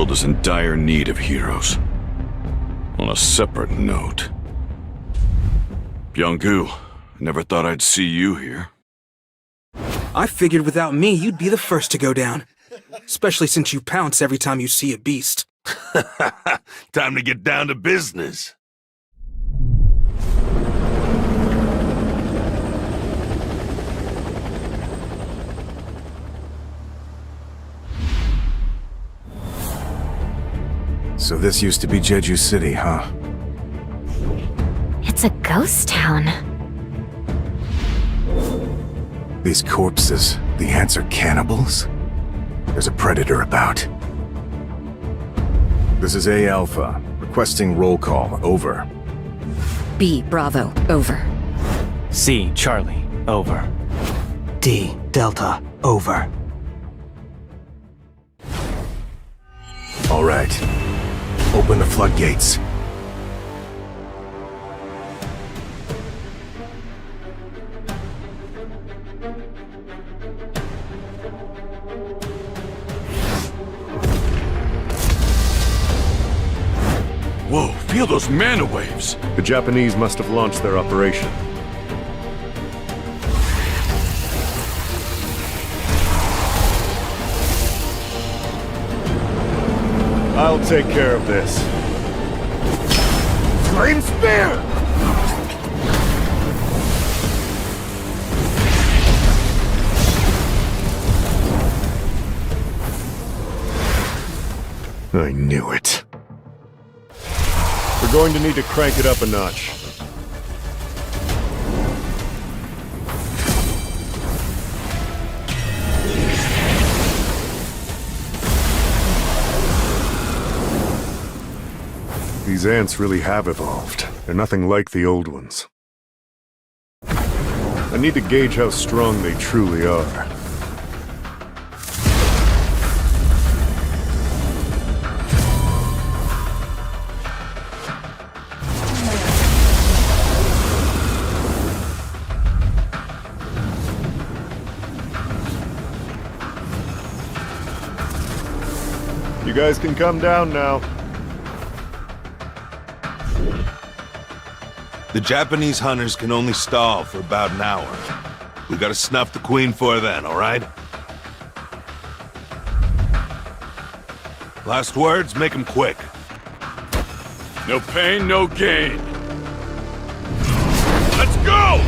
world is in dire need of heroes. On a separate note, Byung-gu, never thought I'd see you here. I figured without me, you'd be the first to go down. Especially since you pounce every time you see a beast. Time to get down to business. So this used to be Jeju City, huh? It's a ghost town. These corpses, the ants are cannibals? There's a predator about. This is A Alpha, requesting roll call, over. B Bravo, over. C Charlie, over. D Delta, over. All right. Open the floodgates. Whoa, feel those mana waves! The Japanese must have launched their operation. I'll take care of this. Flame Spear! I knew it. We're going to need to crank it up a notch. These ants really have evolved. They're nothing like the old ones. I need to gauge how strong they truly are. You guys can come down now. The Japanese hunters can only stall for about an hour. We gotta snuff the Queen for then, alright? Last words, make them quick. No pain, no gain. Let's go!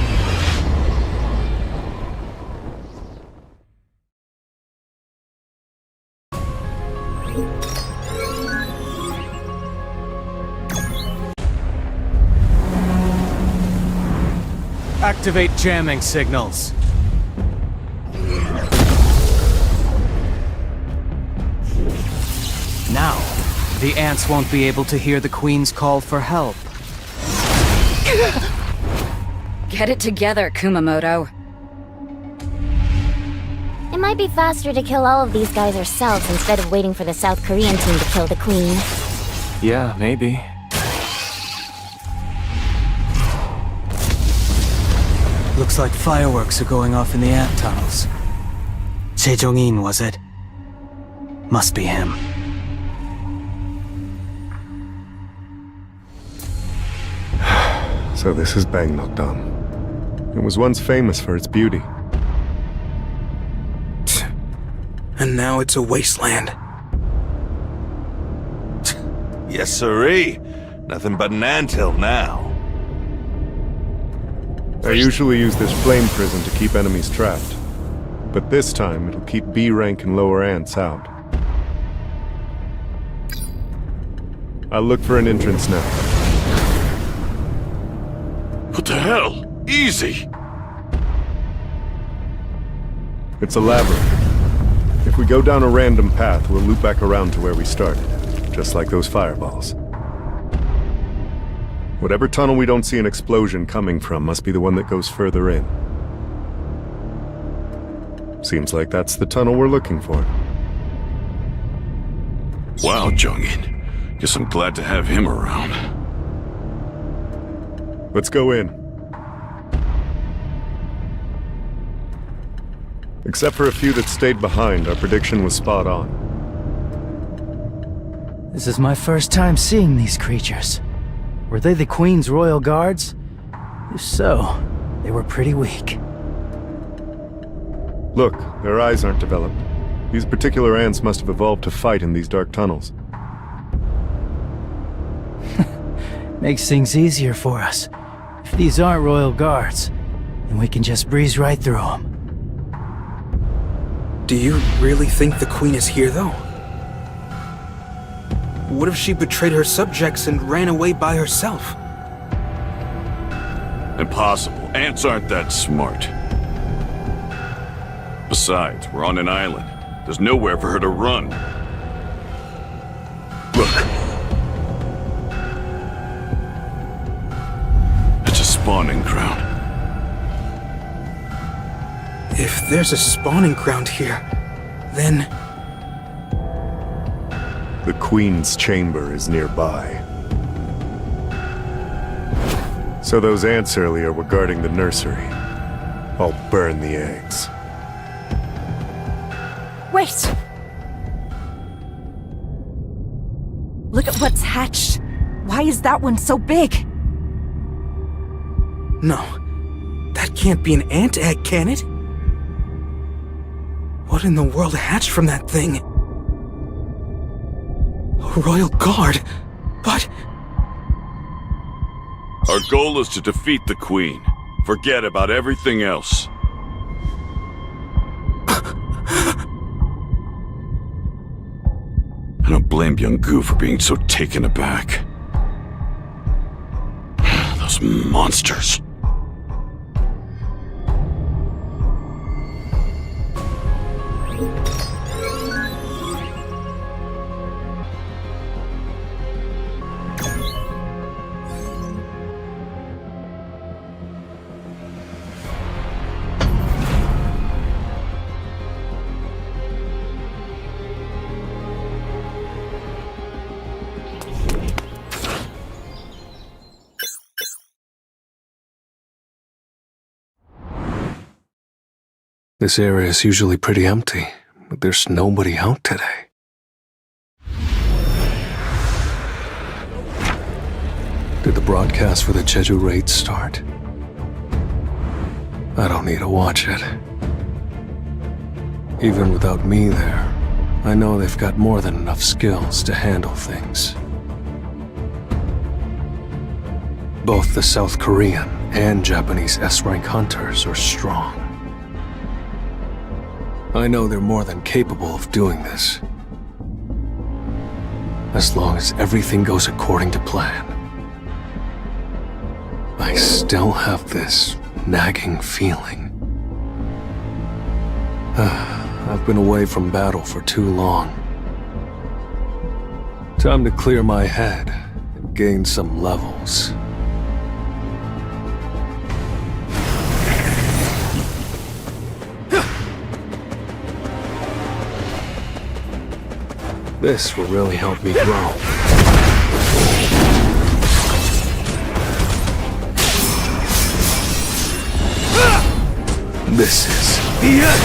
Activate jamming signals. Now, the ants won't be able to hear the Queen's call for help. Get it together, Kumamoto. It might be faster to kill all of these guys ourselves instead of waiting for the South Korean team to kill the Queen. Yeah, maybe. Looks like fireworks are going off in the ant tunnels. Chae Jong-in, was it? Must be him. So this is Bangnok-dam. It was once famous for its beauty. And now it's a wasteland. Yes, sirree. Nothing but an anthill now. I usually use this flame prison to keep enemies trapped. But this time, it'll keep B-rank and lower ants out. I'll look for an entrance now. What the hell? Easy! It's a labyrinth. If we go down a random path, we'll loop back around to where we started. Just like those fireballs. Whatever tunnel we don't see an explosion coming from must be the one that goes further in. Seems like that's the tunnel we're looking for. Wow, Jong-in. Guess I'm glad to have him around. Let's go in. Except for a few that stayed behind, our prediction was spot on. This is my first time seeing these creatures. Were they the Queen's royal guards? If so, they were pretty weak. Look, their eyes aren't developed. These particular ants must have evolved to fight in these dark tunnels. Makes things easier for us. If these aren't royal guards, then we can just breeze right through them. Do you really think the Queen is here, though? What if she betrayed her subjects and ran away by herself? Impossible. Ants aren't that smart. Besides, we're on an island. There's nowhere for her to run. Look. It's a spawning ground. If there's a spawning ground here, then... The Queen's chamber is nearby. So those ants earlier were guarding the nursery. I'll burn the eggs. Wait! Look at what's hatched. Why is that one so big? No. That can't be an ant egg, can it? What in the world hatched from that thing? A royal guard? But... Our goal is to defeat the Queen. Forget about everything else. I don't blame Young-gu for being so taken aback. Those monsters. This area is usually pretty empty, but there's nobody out today. Did the broadcast for the Jeju raid start? I don't need to watch it. Even without me there, I know they've got more than enough skills to handle things. Both the South Korean and Japanese S-rank hunters are strong. I know they're more than capable of doing this. As long as everything goes according to plan. I still have this nagging feeling. I've been away from battle for too long. Time to clear my head and gain some levels. This will really help me grow. This is the end!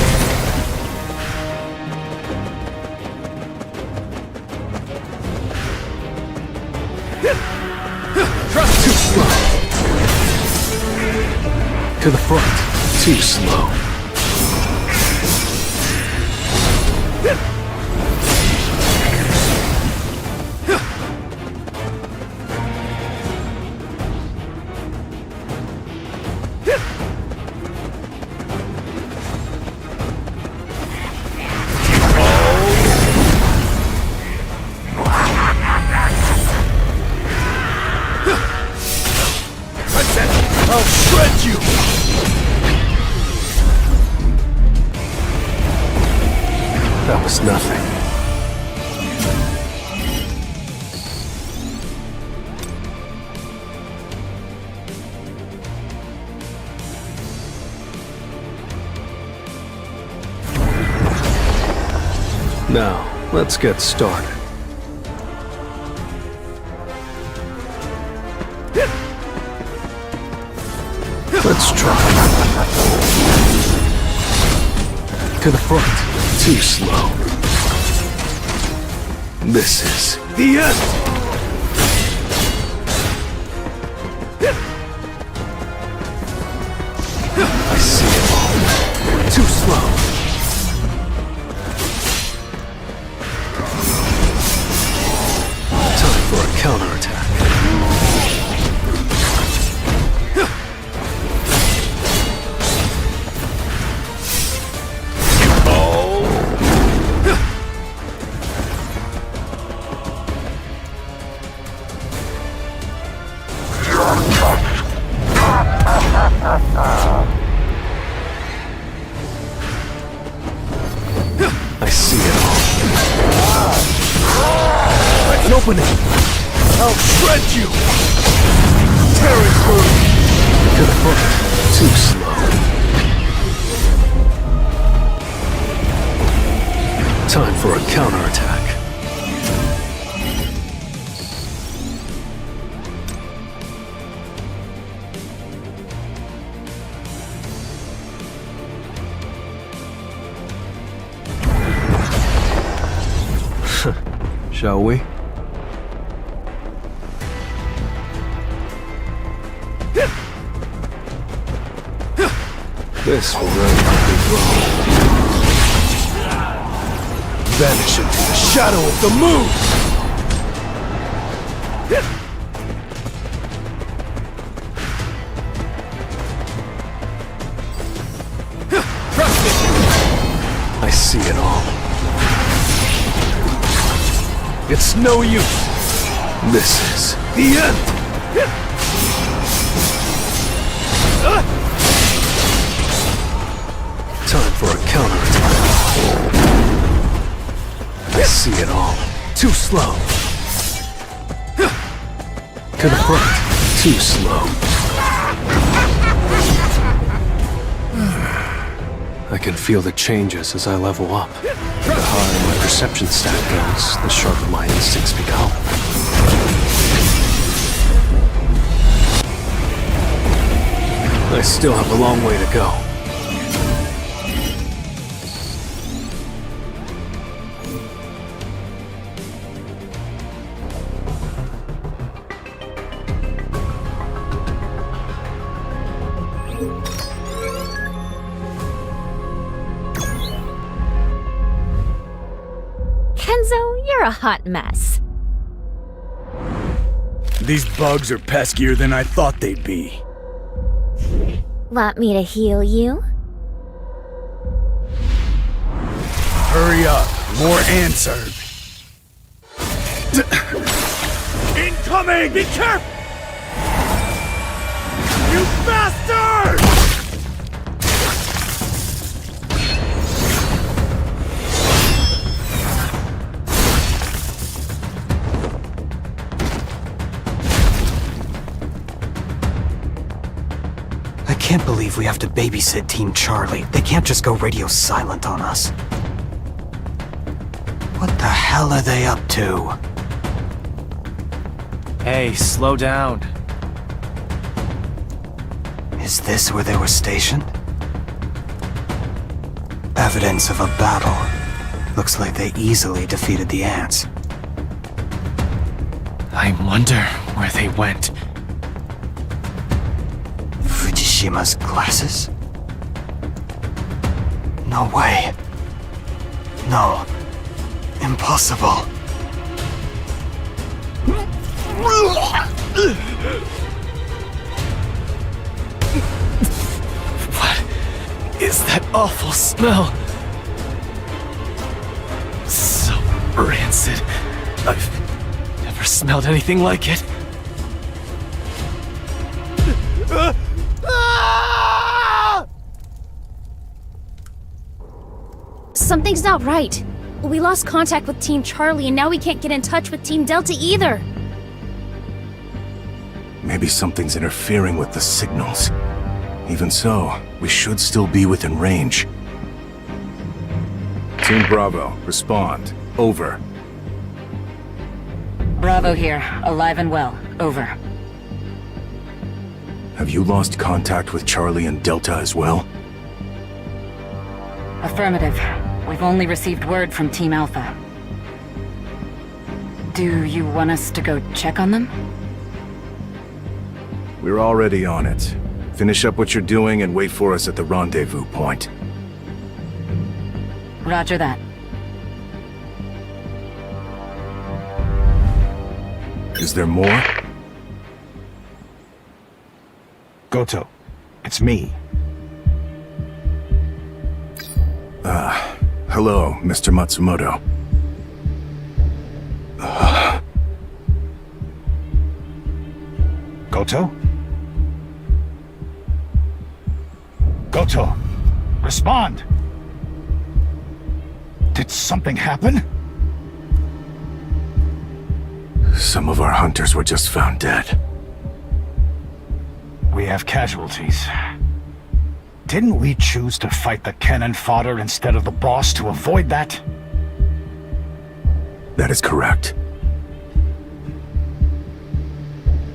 Too slow. To the front. Too slow. I'll shred you! That was nothing. Now, let's get started. Let's try. To the front. Too slow. This is The end! I see it all. Too slow. Time for a counterattack. I see it all. An opening! I'll shred you! Tearing through! To the foot. Too slow. Time for a counterattack. Shall we? This will really help me grow. Vanish into the shadow of the moon! I see it all. It's no use! This is The end! time for a counterattack. I see it all. Too slow! To the front. Too slow. I can feel the changes as I level up. The higher my perception stat goes, the sharper my instincts become. I still have a long way to go. Kenzo, you're a hot mess. These bugs are peskier than I thought they'd be. Want me to heal you? Hurry up, more answered. Incoming! Be careful! You bastard! I can't believe we have to babysit Team Charlie. They can't just go radio silent on us. What the hell are they up to? Hey, slow down. Is this where they were stationed? Evidence of a battle. Looks like they easily defeated the ants. I wonder where they went. Fujishima's glasses? No way. No. Impossible. What is that awful smell? So rancid. I've never smelled anything like it. Something's not right. We lost contact with Team Charlie, and now we can't get in touch with Team Delta either. Maybe something's interfering with the signals. Even so, we should still be within range. Team Bravo, respond. Over. Bravo here, alive and well. Over. Have you lost contact with Charlie and Delta as well? Affirmative. We've only received word from Team Alpha. Do you want us to go check on them? We're already on it. Finish up what you're doing and wait for us at the rendezvous point. Roger that. Is there more? Goto, it's me. Hello, Mr. Matsumoto. Goto? Goto, respond! Did something happen? Some of our hunters were just found dead. We have casualties. Didn't we choose to fight the cannon fodder instead of the boss to avoid that? That is correct.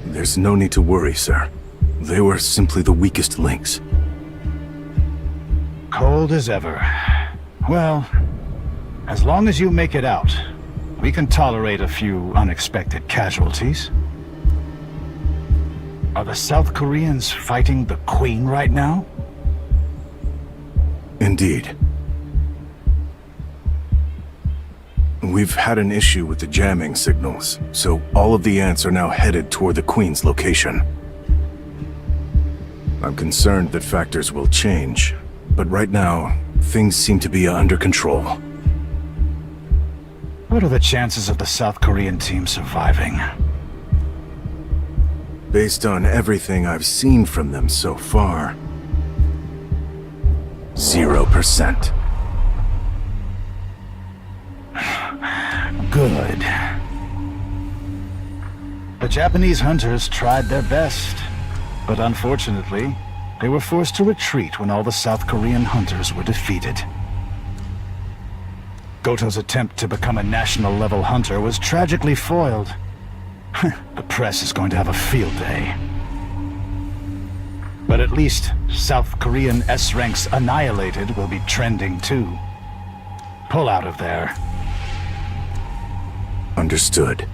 There's no need to worry, sir. They were simply the weakest links. Cold as ever. Well, as long as you make it out, we can tolerate a few unexpected casualties. Are the South Koreans fighting the Queen right now? Indeed. We've had an issue with the jamming signals, so all of the ants are now headed toward the Queen's location. I'm concerned that factors will change, but right now, things seem to be under control. What are the chances of the South Korean team surviving? Based on everything I've seen from them so far, 0%. Good. The Japanese hunters tried their best, but unfortunately, they were forced to retreat when all the South Korean hunters were defeated. Goto's attempt to become a national-level hunter was tragically foiled. The press is going to have a field day. But at least South Korean S-ranks annihilated will be trending too. Pull out of there. Understood.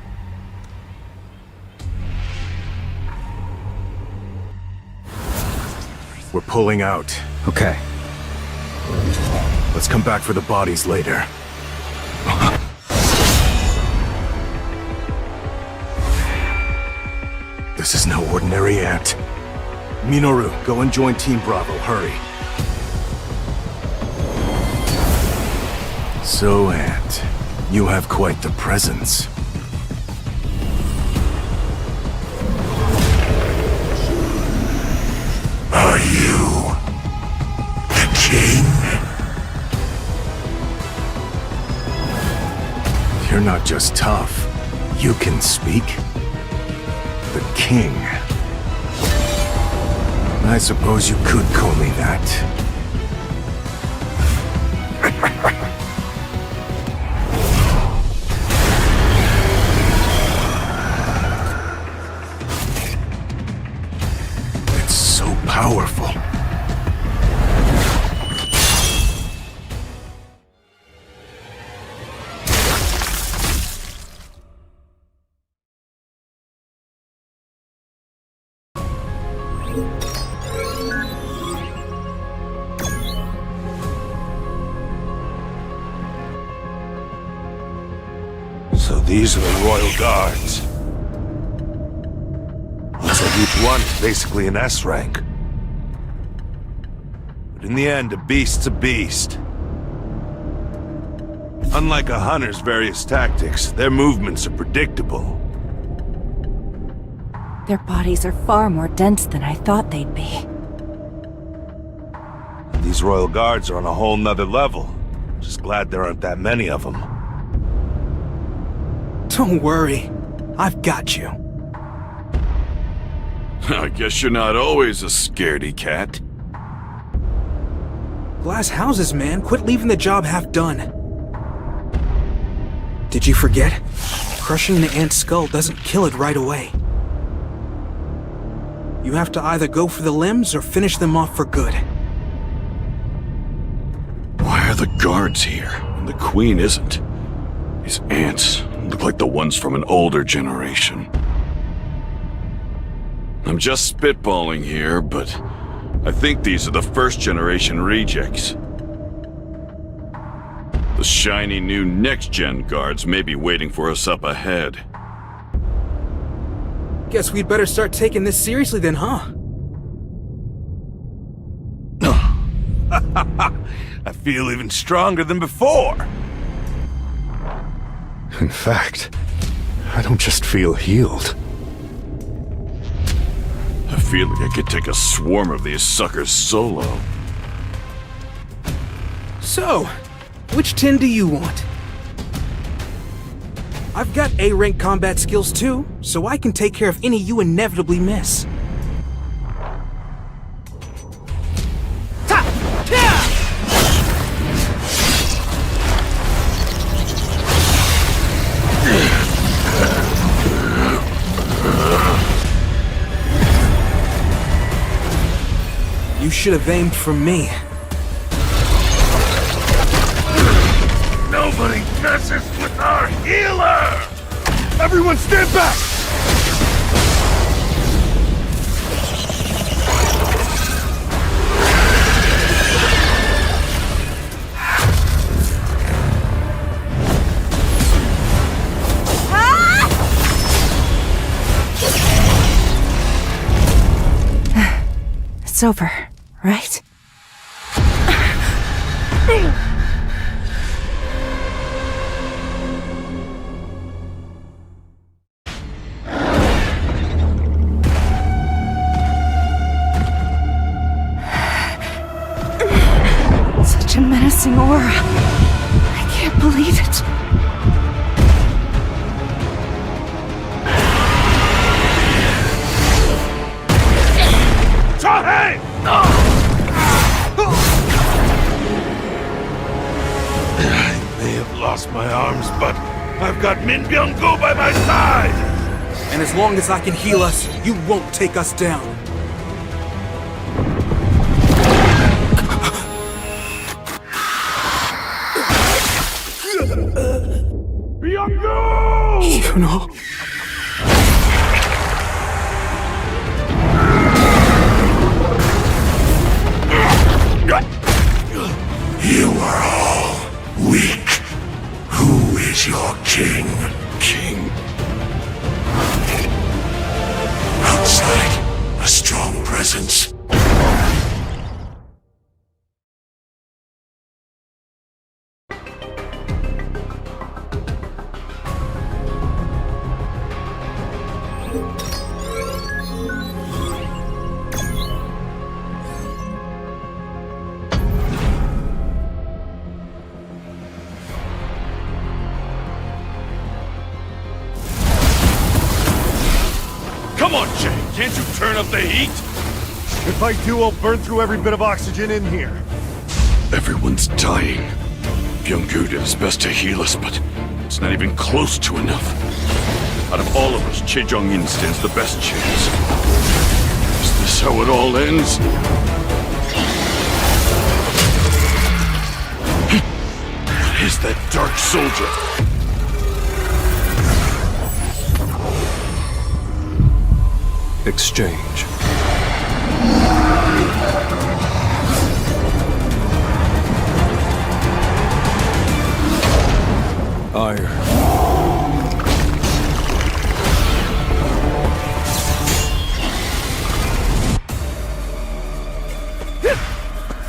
We're pulling out. Okay. Let's come back for the bodies later. This is no ordinary ant. Minoru, go and join Team Bravo, hurry. So, Ant, you have quite the presence. Are you the king? You're not just tough, you can speak. The king. I suppose you could call me that. It's so powerful. So these are the Royal Guards. Looks like each one is basically an S-rank. But in the end, a beast's a beast. Unlike a hunter's various tactics, their movements are predictable. Their bodies are far more dense than I thought they'd be. These Royal Guards are on a whole nother level. Just glad there aren't that many of them. Don't worry. I've got you. I guess you're not always a scaredy cat. Glass houses, man. Quit leaving the job half done. Did you forget? Crushing the ant's skull doesn't kill it right away. You have to either go for the limbs or finish them off for good. Why are the guards here when the Queen isn't? These ants Look like the ones from an older generation. I'm just spitballing here, but I think these are the first-generation rejects. The shiny new next-gen guards may be waiting for us up ahead. Guess we'd better start taking this seriously then, huh? I feel even stronger than before. In fact, I don't just feel healed. I feel like I could take a swarm of these suckers solo. So, which 10 do you want? I've got A-rank combat skills too, so I can take care of any you inevitably miss. You should have aimed for me. Nobody messes with our healer! Everyone stand back! It's over, right? Such a menacing aura. I can't believe it. Hey! I may have lost my arms, but I've got Min Byung-gu by my side! And as long as I can heal us, you won't take us down. Byung-gu! You know... You are all weak. Who is your king? King? Outside, a strong presence. Come on, Jay. Can't you turn up the heat? If I do, I'll burn through every bit of oxygen in here. Everyone's dying. Byung-gu did his best to heal us, but it's not even close to enough. Out of all of us, Chejong-in stands the best chance. Is this how it all ends? What is that dark soldier? Exchange. Iron.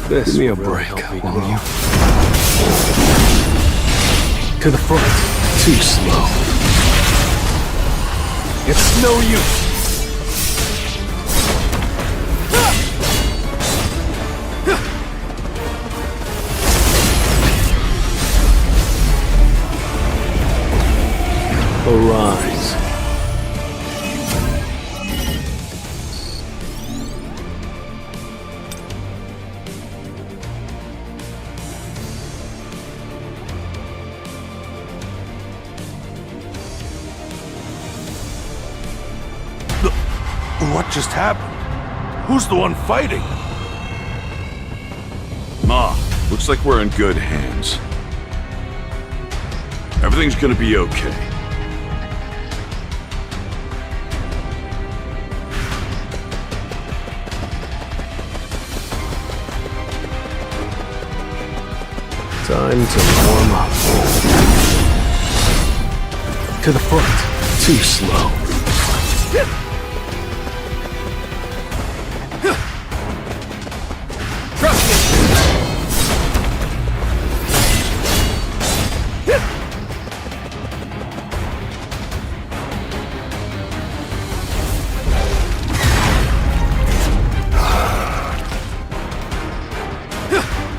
This Give me a break, won't you? To the front. Too slow. It's no use. Arise. What just happened? Who's the one fighting? Ma, looks like we're in good hands. Everything's gonna be okay. Time to warm up. To the front. Too slow.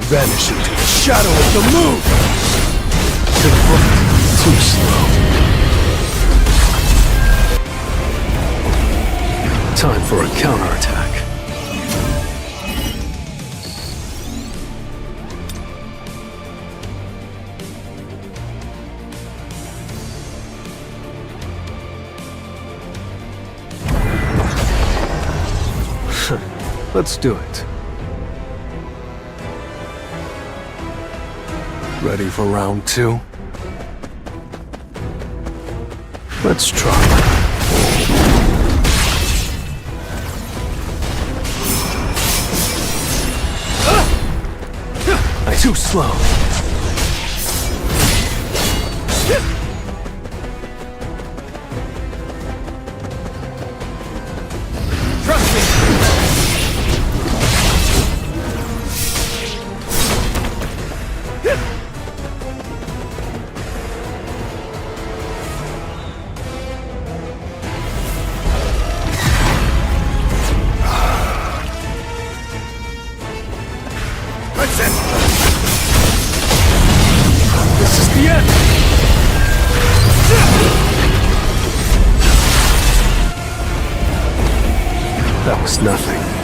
Vanish into the shadow of the moon! To the front. Too slow. Time for a counterattack. Let's do it. Ready for round 2? Let's try. Too slow. Trust me! That's it! This is the end! That was nothing.